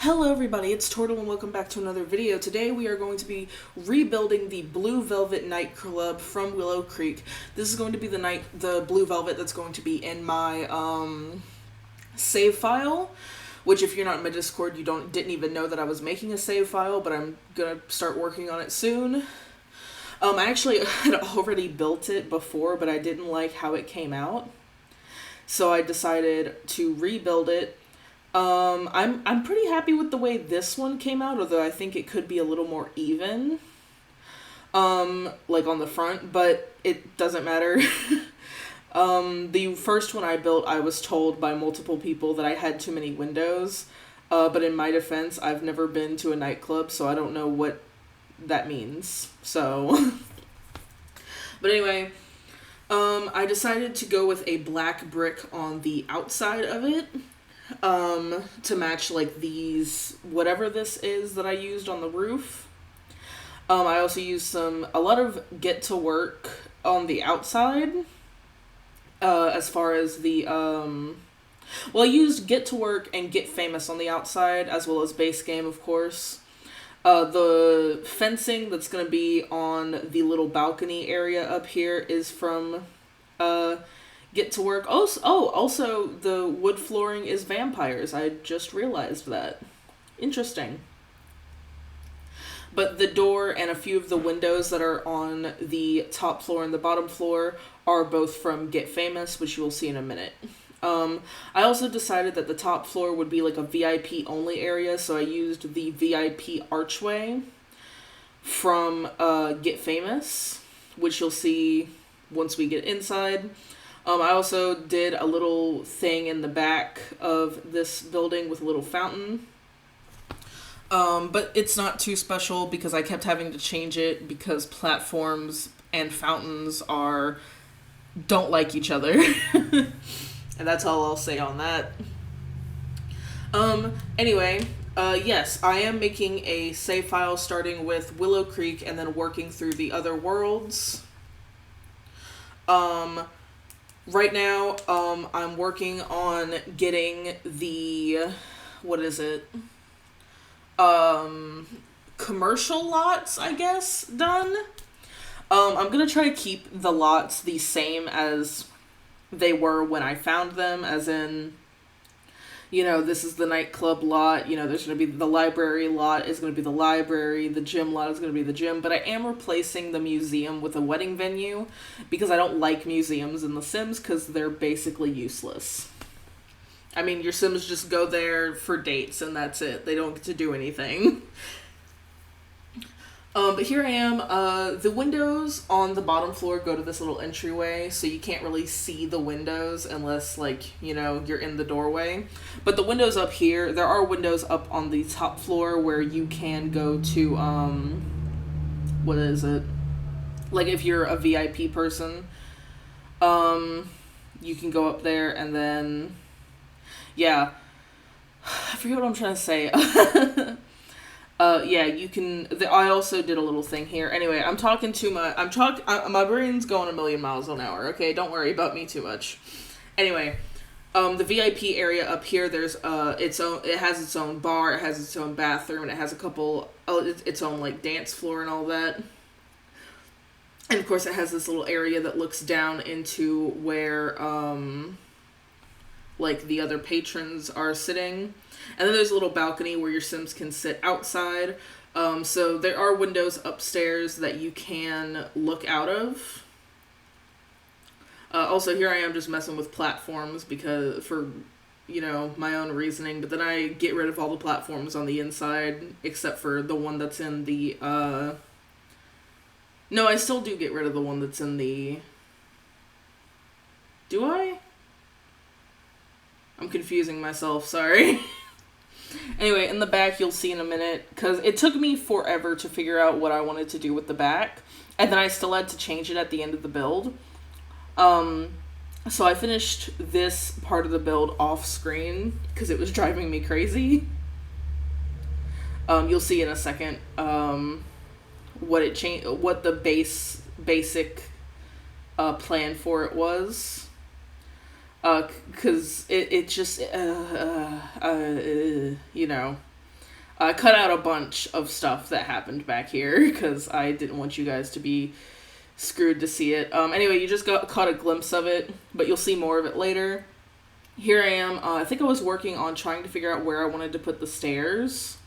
Hello everybody, it's Turtle and welcome back to another video. Today we are going to be rebuilding the Blue Velvet Nightclub from Willow Creek. This is going to be the Blue Velvet that's going to be in my save file, which if you're not in my Discord, you didn't even know that I was making a save file, but I'm gonna start working on it soon. I actually had already built it before, but I didn't like how it came out. So I decided to rebuild it. I'm pretty happy with the way this one came out, although I think it could be a little more even, like on the front, but it doesn't matter. The first one I built, I was told by multiple people that I had too many windows, but in my defense, I've never been to a nightclub, so I don't know what that means, so. But anyway, I decided to go with a black brick on the outside of it. To match like these, whatever this is that I used on the roof. I also used a lot of get to work on the outside, as far as the, well, I used get to work and get famous on the outside, as well as base game, of course. The fencing that's going to be on the little balcony area up here is from, get to work. Also, the wood flooring is vampires. I just realized that. Interesting. But the door and a few of the windows that are on the top floor and the bottom floor are both from Get Famous, which you will see in a minute. I also decided that the top floor would be like a VIP only area, so I used the VIP archway from Get Famous, which you'll see once we get inside. I also did a little thing in the back of this building with a little fountain. But it's not too special because I kept having to change it because platforms and fountains don't like each other. And that's all I'll say on that. Anyway, yes, I am making a save file starting with Willow Creek and then working through the other worlds. Right now, I'm working on getting the, what is it? Commercial lots, I guess, done. I'm gonna try to keep the lots the same as they were when I found them, as in, you know, this is the nightclub lot, you know, there's going to be the library lot is going to be the library, the gym lot is going to be the gym, but I am replacing the museum with a wedding venue because I don't like museums in The Sims because they're basically useless. I mean, your Sims just go there for dates and that's it. They don't get to do anything. But here I am. The windows on the bottom floor go to this little entryway, so you can't really see the windows unless, like, you know, you're in the doorway. But the windows up here, there are windows up on the top floor where you can go to, what is it? Like, if you're a VIP person, you can go up there and then, yeah. I forget what I'm trying to say. Yeah, you can, I also did a little thing here. Anyway, my brain's going a million miles an hour, okay? Don't worry about me too much. Anyway, the VIP area up here, it has its own bar, it has its own bathroom, and it has its own, like, dance floor and all that. And, of course, it has this little area that looks down into where, like, the other patrons are sitting. And then there's a little balcony where your Sims can sit outside. So there are windows upstairs that you can look out of. Also, here I am just messing with platforms for, you know, my own reasoning. But then I get rid of all the platforms on the inside, except for the one that's in the, No, I still do get rid of the one that's in the... Do I? I'm confusing myself, sorry. Anyway, in the back, you'll see in a minute, because it took me forever to figure out what I wanted to do with the back, and then I still had to change it at the end of the build. So I finished this part of the build off screen, because it was driving me crazy. You'll see in a second, what the basic, plan for it was. Because it just, you know, I cut out a bunch of stuff that happened back here because I didn't want you guys to be screwed to see it. Anyway, you just caught a glimpse of it, but you'll see more of it later. Here I am. I think I was working on trying to figure out where I wanted to put the stairs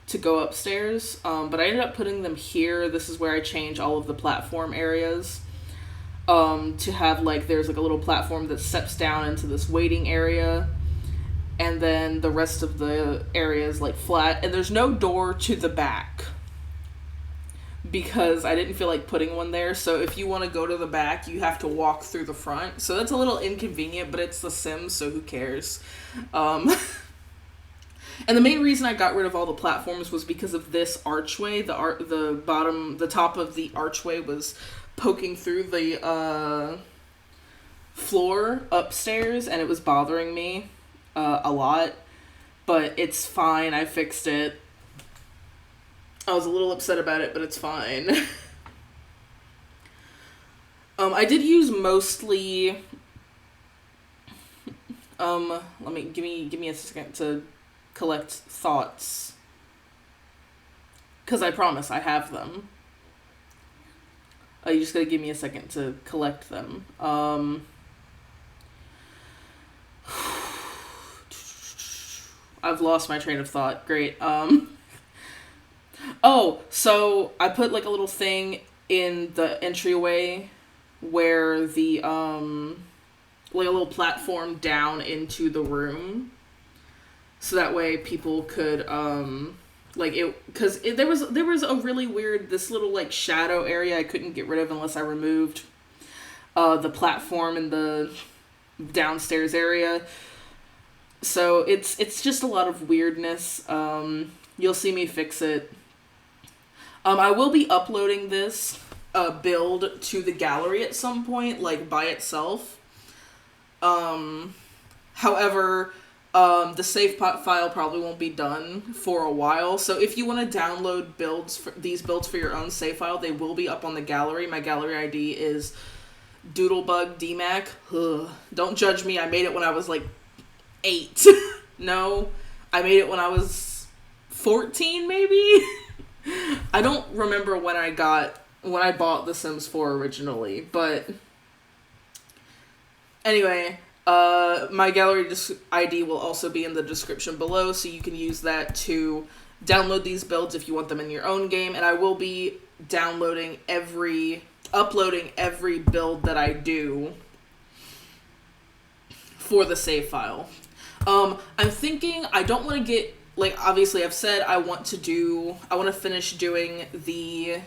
to go upstairs, but I ended up putting them here. This is where I change all of the platform areas to have, like, there's like a little platform that steps down into this waiting area, and then the rest of the area is like flat, and there's no door to the back because I didn't feel like putting one there. So if you want to go to the back, you have to walk through the front. So that's a little inconvenient, but it's The Sims, so who cares? And the main reason I got rid of all the platforms was because of this archway. The top of the archway was poking through the floor upstairs, and it was bothering me a lot. But it's fine. I fixed it. I was a little upset about it, but it's fine. I did use mostly. Give me a second to collect thoughts, because I promise I have them. You just gotta give me a second to collect them. I've lost my train of thought. Great. Oh, so I put like a little thing in the entryway where the like a little platform down into the room, so that way people could like it, because there was a really weird, this little like shadow area I couldn't get rid of unless I removed the platform in the downstairs area. So it's just a lot of weirdness. You'll see me fix it. I will be uploading this build to the gallery at some point, like by itself. However, the save file probably won't be done for a while. So if you want to download these builds for your own save file, they will be up on the gallery. My gallery ID is doodlebugdimak. Don't judge me. I made it when I was like 8. No, I made it when I was 14, maybe. I don't remember when I bought The Sims 4 originally, but anyway, my gallery ID will also be in the description below, so you can use that to download these builds if you want them in your own game. And I will be uploading every build that I do for the save file. I'm thinking I don't want to get, like, obviously I've said I want to finish doing the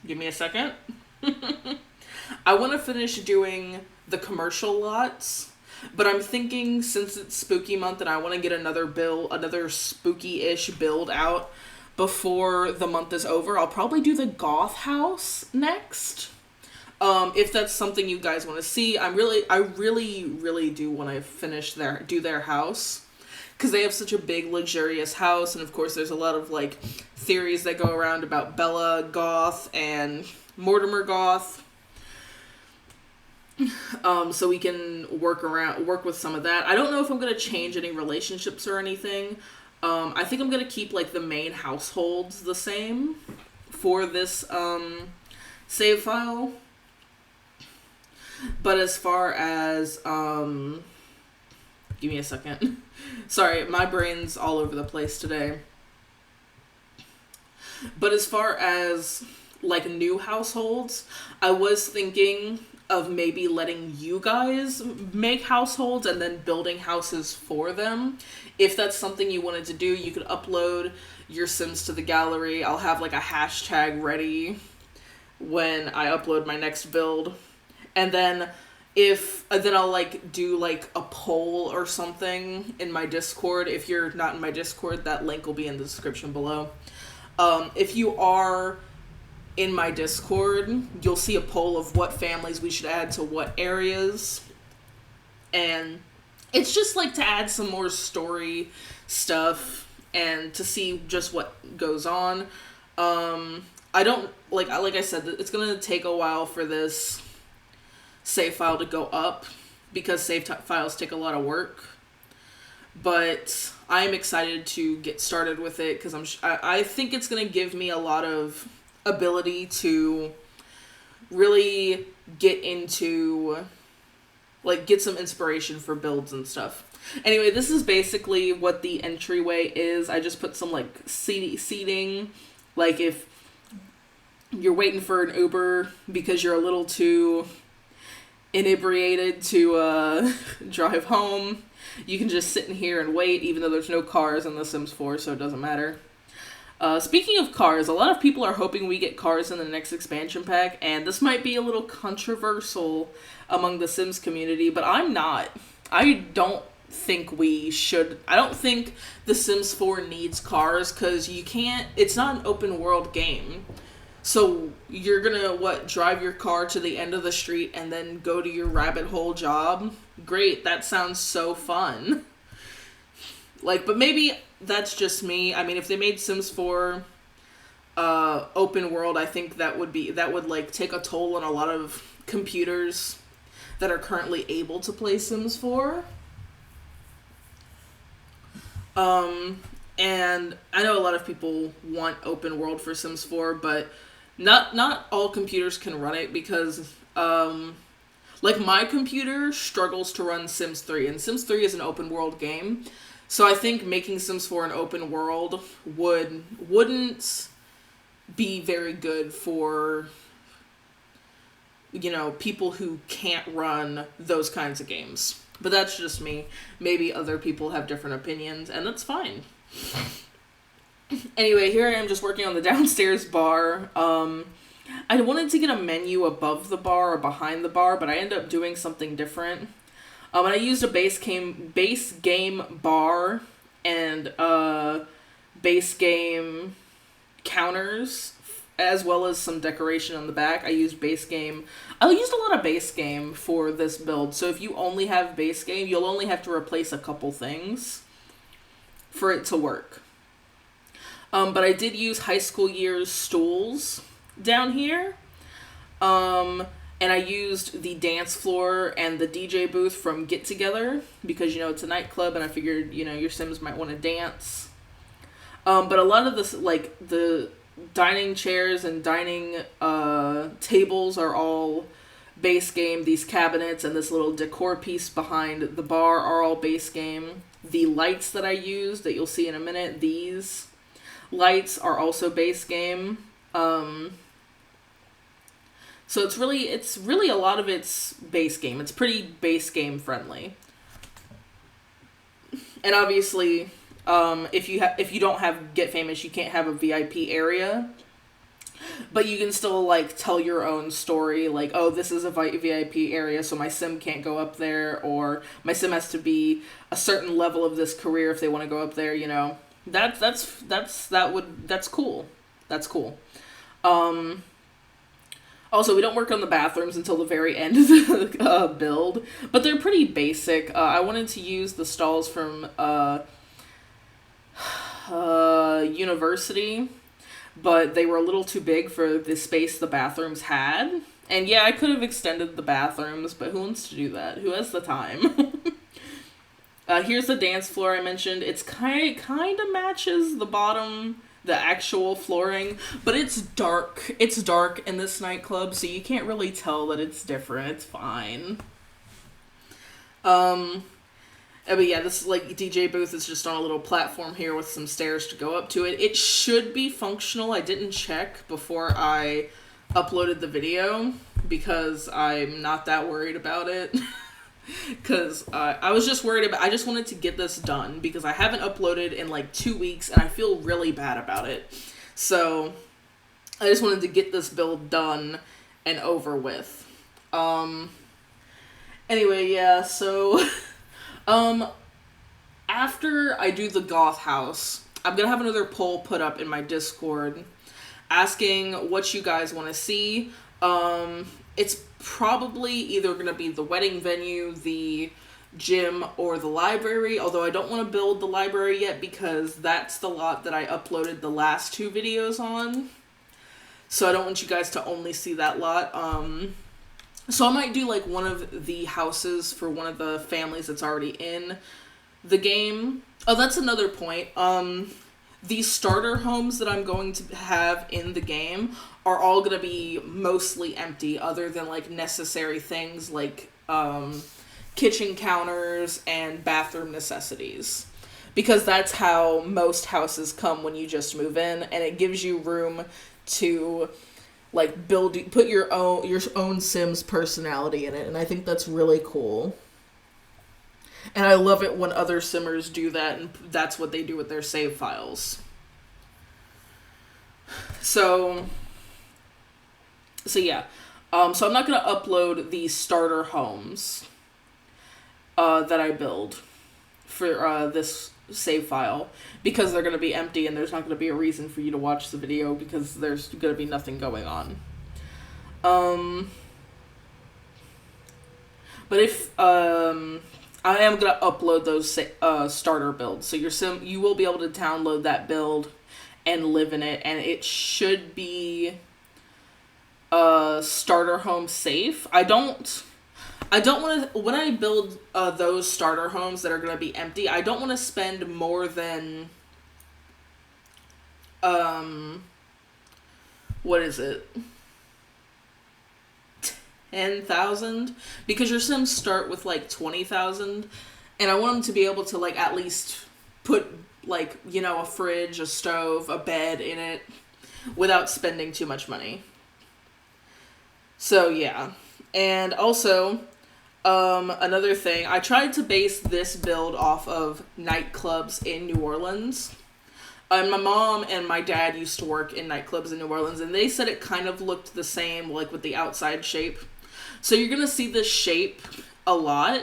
give me a second. I want to finish doing the commercial lots, but I'm thinking since it's spooky month and I want to get another spooky-ish build out before the month is over, I'll probably do the goth house next. If that's something you guys want to see. I really do want to do their house, because they have such a big, luxurious house, and of course there's a lot of like theories that go around about Bella Goth and Mortimer Goth. So we can work with some of that. I don't know if I'm gonna change any relationships or anything. I think I'm gonna keep like the main households the same for this save file. But as far as give me a second. Sorry, my brain's all over the place today. But as far as like new households, I was thinking of maybe letting you guys make households and then building houses for them. If that's something you wanted to do, you could upload your Sims to the gallery. I'll have like a hashtag ready when I upload my next build. And then I'll like do like a poll or something in my Discord. If you're not in my Discord, that link will be in the description below. If you are in my Discord, you'll see a poll of what families we should add to what areas. And it's just like to add some more story stuff and to see just what goes on. I don't, like I said, it's gonna take a while for this save file to go up, because files take a lot of work. But I am excited to get started with it because I think it's going to give me a lot of ability to really get into, like, get some inspiration for builds and stuff. Anyway, this is basically what the entryway is. I just put some, like, seating. Like, if you're waiting for an Uber because you're a little too inebriated to drive home, you can just sit in here and wait, even though there's no cars in The Sims 4, so it doesn't matter. Speaking of cars, a lot of people are hoping we get cars in the next expansion pack, and this might be a little controversial among the Sims community, but I'm not. I don't think we should. I don't think The Sims 4 needs cars, because you can't, it's not an open world game. So you're gonna, drive your car to the end of the street and then go to your rabbit hole job? Great, that sounds so fun. Like, but maybe that's just me. I mean, if they made Sims 4 open world, I think that would like take a toll on a lot of computers that are currently able to play Sims 4. And I know a lot of people want open world for Sims 4, but not all computers can run it because, like, my computer struggles to run Sims 3, and Sims 3 is an open world game. So I think making Sims 4 an open world wouldn't be very good for, people who can't run those kinds of games. But that's just me. Maybe other people have different opinions, and that's fine. Anyway, here I am just working on the downstairs bar. I wanted to get a menu above the bar or behind the bar, but I ended up doing something different. And I used a base game bar and base game counters, as well as some decoration on the back. I used a lot of base game for this build. So if you only have base game, you'll only have to replace a couple things for it to work. But I did use high school years stools down here. And I used the dance floor and the DJ booth from Get Together because, it's a nightclub and I figured, your Sims might want to dance. But a lot of this, like, the dining chairs and dining tables are all base game. These cabinets and this little decor piece behind the bar are all base game. The lights that I used that you'll see in a minute, these lights are also base game. So it's really a lot of it's base game. It's pretty base game friendly. And obviously, if you don't have Get Famous, you can't have a VIP area. But you can still, like, tell your own story, like, oh, this is a VIP area, so my Sim can't go up there, or my Sim has to be a certain level of this career if they want to go up there, That's cool. That's cool. Also, we don't work on the bathrooms until the very end of the build, but they're pretty basic. I wanted to use the stalls from University, but they were a little too big for the space the bathrooms had. And yeah, I could have extended the bathrooms, but who wants to do that? Who has the time? Here's the dance floor I mentioned. It's kind of matches the bottom, the actual flooring, but it's dark. It's dark in this nightclub, so you can't really tell that it's different. It's fine. But yeah, this, like, DJ booth is just on a little platform here with some stairs to go up to it. It should be functional. I didn't check before I uploaded the video because I'm not that worried about it. Because I was just worried about, I just wanted to get this done because I haven't uploaded in like 2 weeks and I feel really bad about it. So I just wanted to get this build done and over with. Anyway, yeah, so after I do the goth house, I'm gonna have another poll put up in my Discord asking what you guys want to see. It's probably either going to be the wedding venue, the gym, or the library, although I don't want to build the library yet because that's the lot that I uploaded the last 2 videos on. So I don't want you guys to only see that lot. So I might do like one of the houses for one of the families that's already in the game. Oh, that's another point. The starter homes that I'm going to have in the game are all going to be mostly empty, other than like necessary things like kitchen counters and bathroom necessities. Because that's how most houses come when you just move in, and it gives you room to like put your own Sims personality in it, and I think that's really cool. And I love it when other Simmers do that, and that's what they do with their save files. So yeah. So I'm not going to upload the starter homes that I build for this save file, because they're going to be empty and there's not going to be a reason for you to watch the video, because there's going to be nothing going on. But if I am going to upload those starter builds, so you will be able to download that build and live in it, and it should be starter home safe. I don't want to, when I build those starter homes that are going to be empty, I don't want to spend more than, what is it? 10,000? Because your Sims start with like 20,000, and I want them to be able to like at least put like, you know, a fridge, a stove, a bed in it without spending too much money. So yeah. And also, another thing, I tried to base this build off of nightclubs in New Orleans. My mom and my dad used to work in nightclubs in New Orleans, and they said it kind of looked the same, like with the outside shape. So you're gonna see this shape a lot,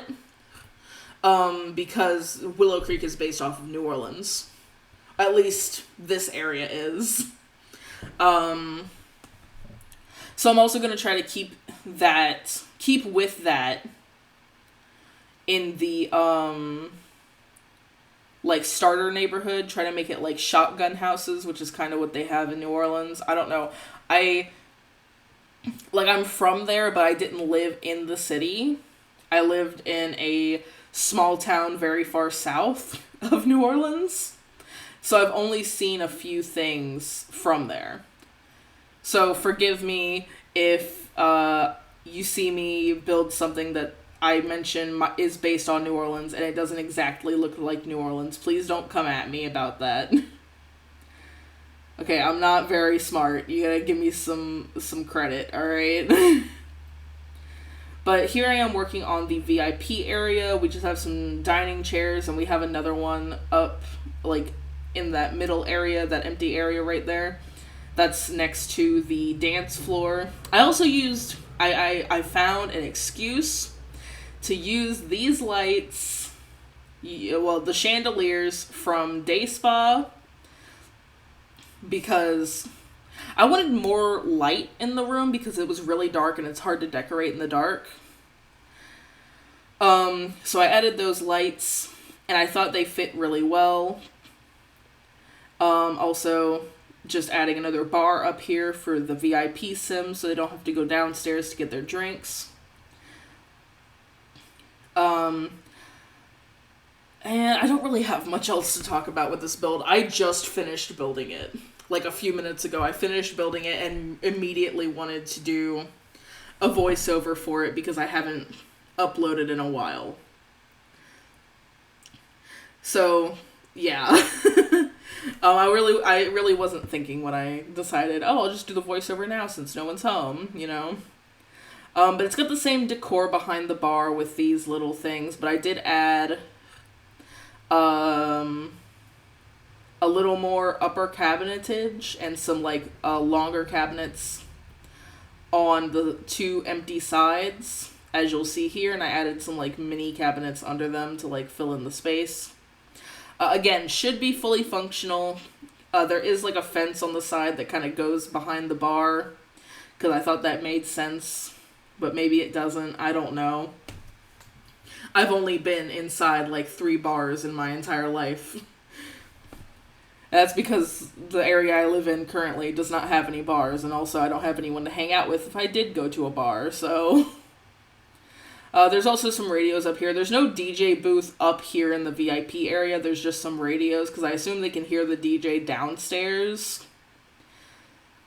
because Willow Creek is based off of New Orleans. At least this area is. So I'm also gonna try to keep with that in the like starter neighborhood, try to make it like shotgun houses, which is kind of what they have in New Orleans. I don't know. I'm from there, but I didn't live in the city. I lived in a small town very far south of New Orleans. So I've only seen a few things from there. So forgive me if you see me build something that I mention is based on New Orleans and it doesn't exactly look like New Orleans. Please don't come at me about that. Okay, I'm not very smart. You gotta give me some credit, alright? But here I am working on the VIP area. We just have some dining chairs, and we have another one up, like, in that middle area, that empty area right there. That's next to the dance floor. I also used, I found an excuse to use these lights, well, the chandeliers from Day Spa, because I wanted more light in the room because it was really dark and it's hard to decorate in the dark. So I added those lights, and I thought they fit really well. Also, just adding another bar up here for the VIP Sims so they don't have to go downstairs to get their drinks. And I don't really have much else to talk about with this build. I just finished building it. Like a few minutes ago, I finished building it and immediately wanted to do a voiceover for it because I haven't uploaded in a while. So, yeah. I really wasn't thinking when I decided, oh, I'll just do the voiceover now since no one's home, you know? But it's got the same decor behind the bar with these little things, but I did add a little more upper cabinetage and some like longer cabinets on the two empty sides, as you'll see here, and I added some like mini cabinets under them to like fill in the space. Again, should be fully functional. There is like a fence on the side that kind of goes behind the bar, because I thought that made sense, but maybe it doesn't. I don't know. I've only been inside like 3 bars in my entire life. That's because the area I live in currently does not have any bars, and also I don't have anyone to hang out with if I did go to a bar, so There's also some radios up here. There's no DJ booth up here in the VIP area. There's just some radios because I assume they can hear the DJ downstairs.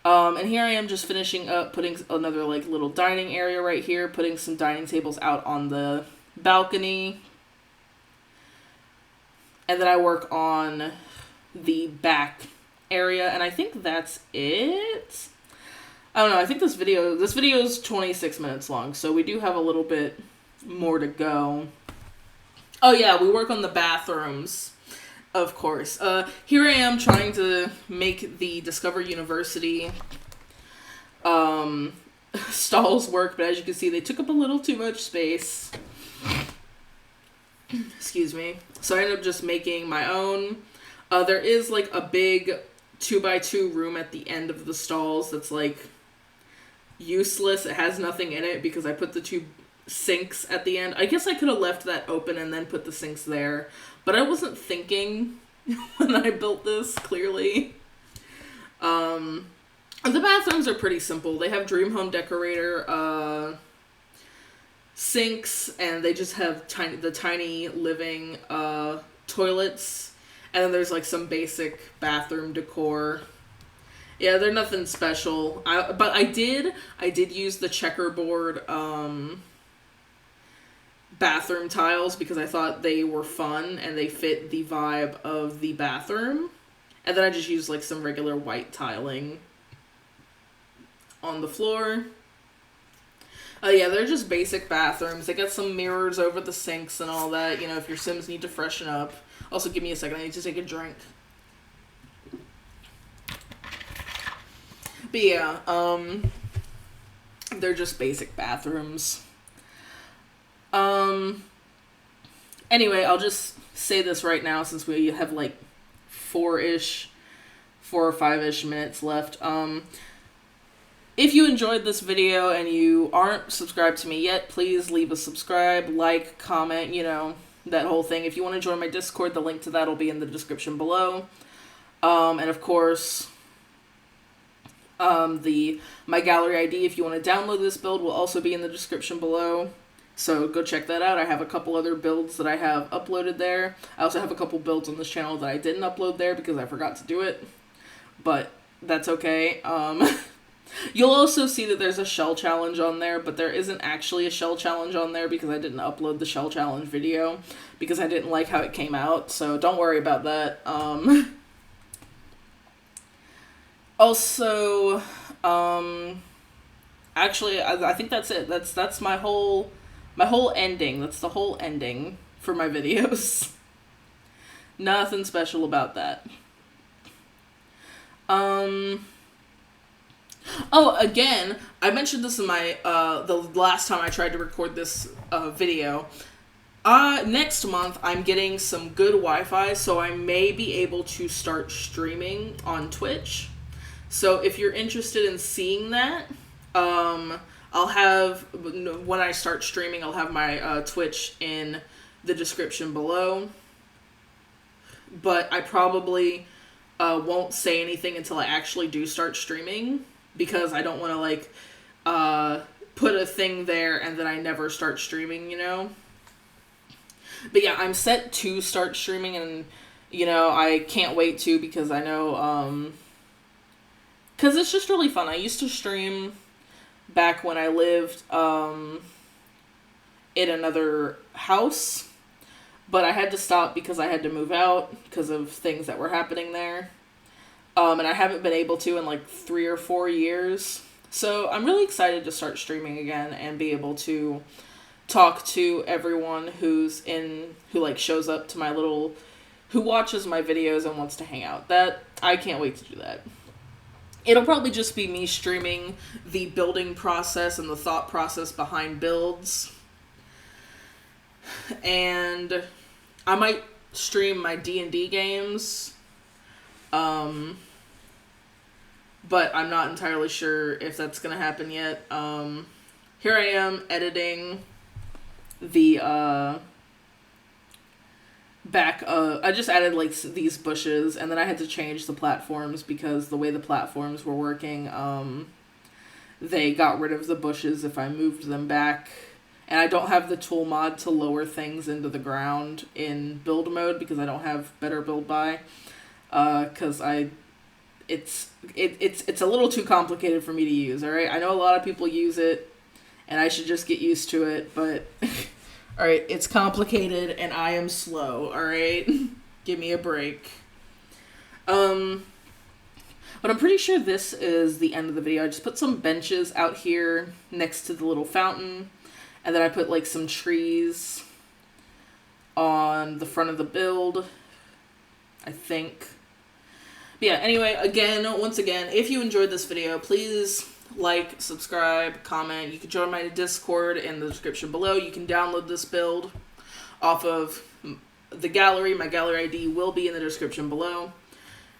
And here I am just finishing up, putting another like little dining area right here, putting some dining tables out on the balcony. And then I work on the back area, and I think that's it. I don't know, I think this video is 26 minutes long, so we do have a little bit more to go. Oh yeah, we work on the bathrooms, of course. Here I am trying to make the Discover University stalls work, but as you can see, they took up a little too much space. Excuse me. So I ended up just making my own. There is like a big 2x2 room at the end of the stalls that's like useless. It has nothing in it because I put the 2 sinks at the end. I guess I could have left that open and then put the sinks there, but I wasn't thinking when I built this, clearly. The bathrooms are pretty simple. They have Dream Home Decorator sinks, and they just have the tiny living toilets, and then there's like some basic bathroom decor. Yeah, they're nothing special. But I did use the checkerboard bathroom tiles because I thought they were fun and they fit the vibe of the bathroom. And then I just used like some regular white tiling on the floor. Yeah, they're just basic bathrooms. They got some mirrors over the sinks and all that, you know, if your Sims need to freshen up. Also, give me a second, I need to take a drink. But yeah, they're just basic bathrooms. Anyway, I'll just say this right now since we have like 4 or 5-ish minutes left. If you enjoyed this video and you aren't subscribed to me yet, please leave a subscribe, like, comment, you know, that whole thing. If you want to join my Discord, the link to that will be in the description below. And of course, my gallery ID, if you want to download this build, will also be in the description below. So go check that out. I have a couple other builds that I have uploaded there. I also have a couple builds on this channel that I didn't upload there because I forgot to do it. But that's okay. You'll also see that there's a shell challenge on there, but there isn't actually a shell challenge on there because I didn't upload the shell challenge video because I didn't like how it came out, so don't worry about that. Also, actually, I think that's it. That's my whole ending. That's the whole ending for my videos. Nothing special about that. Oh, again, I mentioned this in my, the last time I tried to record this, video. Next month, I'm getting some good Wi-Fi, so I may be able to start streaming on Twitch. So if you're interested in seeing that, I'll have, when I start streaming, I'll have my, Twitch in the description below. But I probably, won't say anything until I actually do start streaming, because I don't want to, like, put a thing there and then I never start streaming, you know? But yeah, I'm set to start streaming, and, you know, I can't wait to, because I know, because it's just really fun. I used to stream back when I lived, in another house, but I had to stop because I had to move out because of things that were happening there. And I haven't been able to in like 3 or 4 years. So I'm really excited to start streaming again and be able to talk to everyone who like shows up to my who watches my videos and wants to hang out. I can't wait to do that. It'll probably just be me streaming the building process and the thought process behind builds. And I might stream my D&D games. But I'm not entirely sure if that's gonna happen yet. Here I am editing the, back, I just added, like, these bushes, and then I had to change the platforms because the way the platforms were working, they got rid of the bushes if I moved them back. And I don't have the tool mod to lower things into the ground in build mode because I don't have better build by. Because it's a little too complicated for me to use, alright? I know a lot of people use it, and I should just get used to it, but... alright, it's complicated, and I am slow, alright? Give me a break. But I'm pretty sure this is the end of the video. I just put some benches out here next to the little fountain, and then I put, like, some trees on the front of the build, I think. But yeah, anyway, once again, if you enjoyed this video, please like, subscribe, comment. You can join my Discord in the description below. You can download this build off of the gallery. My gallery ID will be in the description below.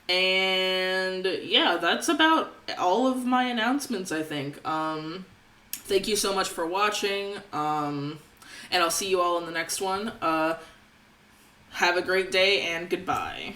And yeah, that's about all of my announcements, I think. Thank you so much for watching. And I'll see you all in the next one. Have a great day and goodbye.